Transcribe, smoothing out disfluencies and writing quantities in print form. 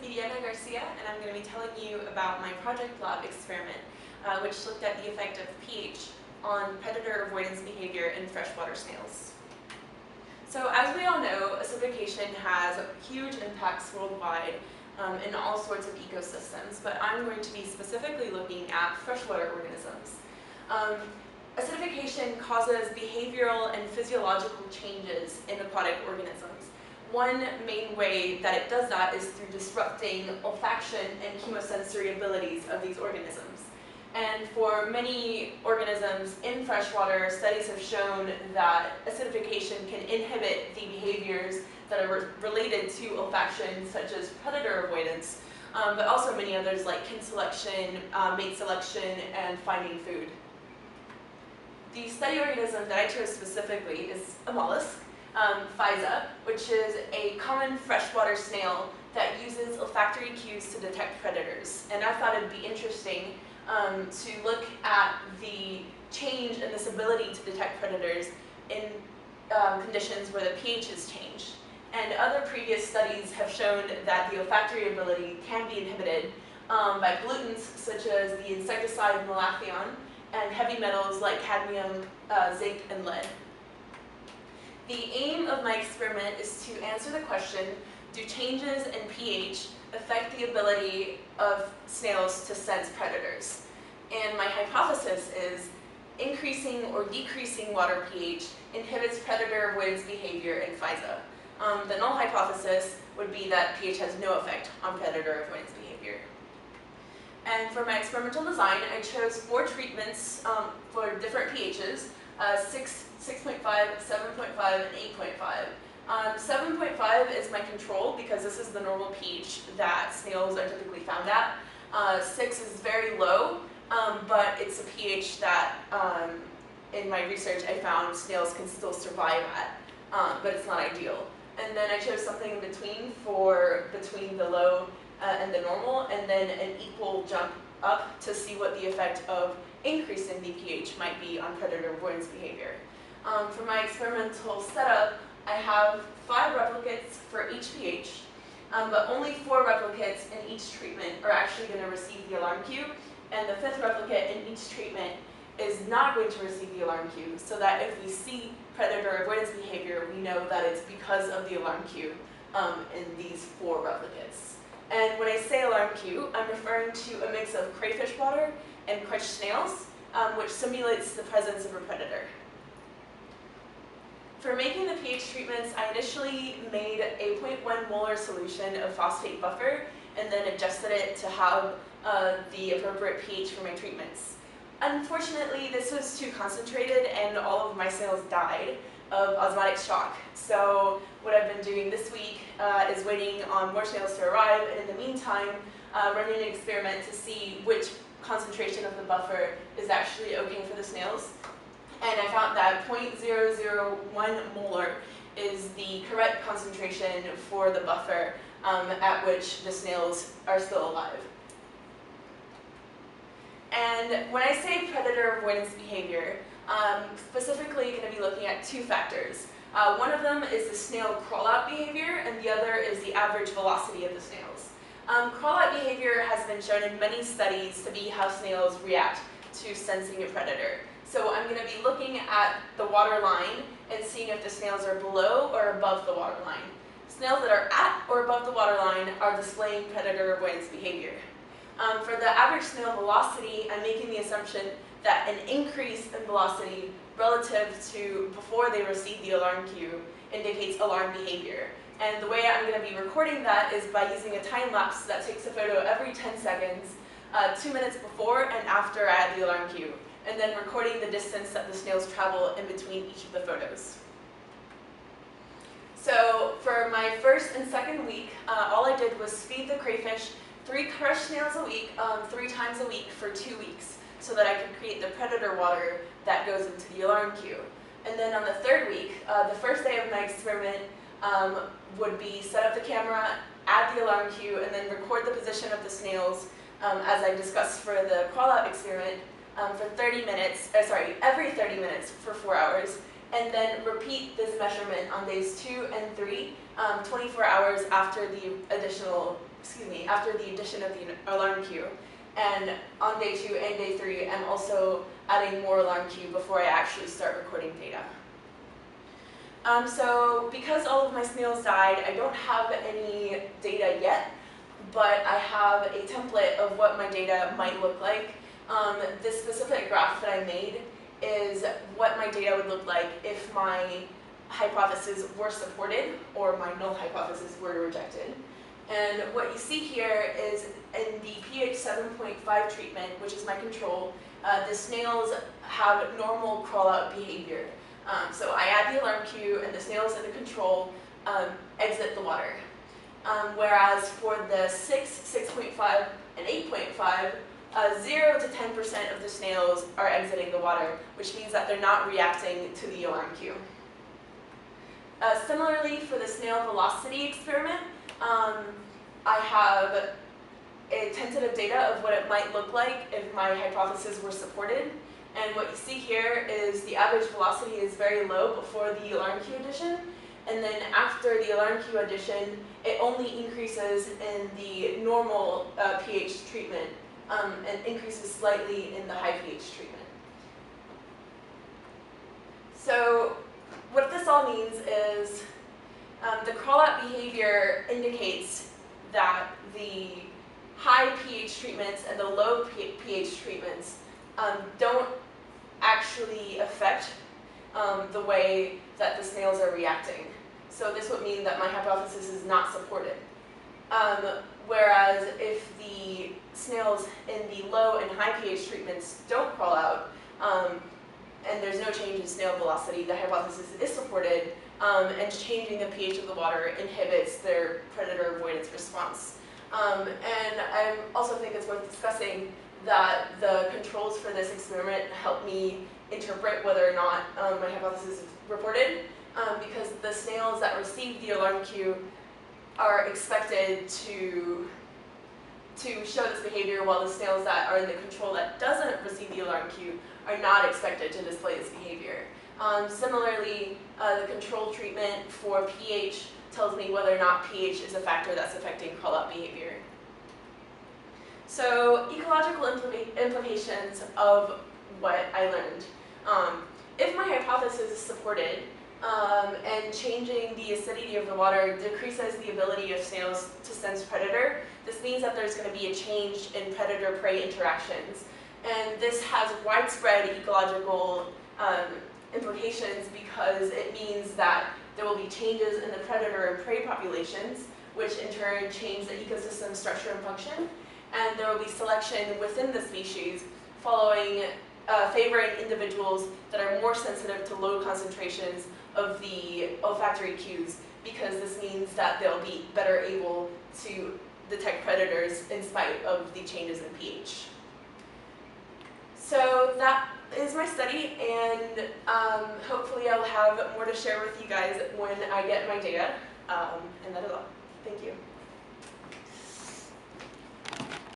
and I'm going to be telling you about my Project Lab experiment, which looked at the effect of pH on predator avoidance behavior in freshwater snails. So as we all know, acidification has huge impacts worldwide in all sorts of ecosystems, but I'm going to be specifically looking at freshwater organisms. Acidification causes behavioral and physiological changes in aquatic organisms. One main way that it does that is through disrupting olfaction and chemosensory abilities of these organisms. And for many organisms in freshwater, studies have shown that acidification can inhibit the behaviors that are related to olfaction, such as predator avoidance, but also many others like kin selection, mate selection, and finding food. The study organism that I chose specifically is a mollusk, Physa, which is a common freshwater snail that uses olfactory cues to detect predators. And I thought it'd be interesting to look at the change in this ability to detect predators in conditions where the pH is changed. And other previous studies have shown that the olfactory ability can be inhibited by pollutants such as the insecticide malathion and heavy metals like cadmium, zinc, and lead. The aim of my experiment is to answer the question, do changes in pH affect the ability of snails to sense predators? And my hypothesis is increasing or decreasing water pH inhibits predator avoidance behavior in Physa. The null hypothesis would be that pH has no effect on predator avoidance behavior. And for my experimental design, I chose 4 treatments for different pHs, 6, 6.5, 7.5, and 8.5. 7.5 is my control because this is the normal pH that snails are typically found at. 6 is very low, but it's a pH that in my research I found snails can still survive at, but it's not ideal. And then I chose something in between for between the low and the normal, and then an equal jump up to see what the effect of increasing the pH might be on predator avoidance behavior. For my experimental setup, I have 5 replicates for each pH, but only 4 replicates in each treatment are actually going to receive the alarm cue, and the 5th replicate in each treatment is not going to receive the alarm cue, so that if we see predator avoidance behavior, we know that it's because of the alarm cue in these 4 replicates. And when I say alarm cue, I'm referring to a mix of crayfish water and crutch snails, which simulates the presence of a predator. For making the pH treatments, I initially made a 0.1 molar solution of phosphate buffer and then adjusted it to have the appropriate pH for my treatments. Unfortunately, this was too concentrated and all of my snails died of osmotic shock. So what I've been doing this week is waiting on more snails to arrive, and in the meantime running an experiment to see which concentration of the buffer is actually okay for the snails. And I found that 0.001 molar is the correct concentration for the buffer at which the snails are still alive. And when I say predator avoidance behavior, I'm specifically going to be looking at 2 factors. One of them is the snail crawl-out behavior, and the other is the average velocity of the snails. Crawl-out behavior has been shown in many studies to be how snails react to sensing a predator. So I'm going to be looking at the water line and seeing if the snails are below or above the water line. Snails that are at or above the water line are displaying predator avoidance behavior. For the average snail velocity, I'm making the assumption that an increase in velocity relative to before they receive the alarm cue indicates alarm behavior. And the way I'm going to be recording that is by using a time lapse that takes a photo every 10 seconds, 2 minutes before and after I add the alarm cue, and then recording the distance that the snails travel in between each of the photos. So for my first and second week, all I did was feed the crayfish 3 crushed snails a week, 3 times a week for 2 weeks, so that I could create the predator water that goes into the alarm cue. And then on the 3rd week, the first day of my experiment would be set up the camera, add the alarm cue, and then record the position of the snails as I discussed for the crawl-out experiment for 30 minutes, every 30 minutes for 4 hours, and then repeat this measurement on days 2 and 3, 24 hours after the additional after the addition of the alarm cue. And on day 2 and day 3, I'm also adding more alarm cue before I actually start recording data. So because all of my snails died, I don't have any data yet, but I have a template of what my data might look like. This specific graph that I made is what my data would look like if my hypotheses were supported or my null hypotheses were rejected. And what you see here is in the pH 7.5 treatment, which is my control, the snails have normal crawl-out behavior. So I add the alarm cue, and the snails in the control exit the water. Whereas for the 6, 6.5, and 8.5, 0 to 10% of the snails are exiting the water, which means that they're not reacting to the alarm cue. Similarly, for the snail velocity experiment, I have a tentative data of what it might look like if my hypothesis were supported. And what you see here is the average velocity is very low before the alarm cue addition. And then after the alarm cue addition, it only increases in the normal pH treatment and increases slightly in the high pH treatment. So what this all means is the crawl-out behavior indicates that the high pH treatments and the low pH treatments don't actually affect the way that the snails are reacting. So this would mean that my hypothesis is not supported. Whereas if the snails in the low and high pH treatments don't crawl out, and there's no change in snail velocity, the hypothesis is supported, and changing the pH of the water inhibits their predator avoidance response. And I also think it's worth discussing that the controls for this experiment help me interpret whether or not my hypothesis is reported, because the snails that receive the alarm cue are expected to show this behavior, while the snails that are in the control that doesn't receive the alarm cue are not expected to display this behavior. Similarly, the control treatment for pH tells me whether or not pH is a factor that's affecting crawl-out behavior. So, ecological implications of what I learned. If my hypothesis is supported, and changing the acidity of the water decreases the ability of snails to sense predator, this means that there's going to be a change in predator-prey interactions. And this has widespread ecological implications because it means that there will be changes in the predator and prey populations, which in turn change the ecosystem structure and function. And there will be selection within the species favoring individuals that are more sensitive to low concentrations of the olfactory cues, because this means that they'll be better able to detect predators in spite of the changes in pH. So that is my study, and hopefully I'll have more to share with you guys when I get my data, and that is all. Thank you.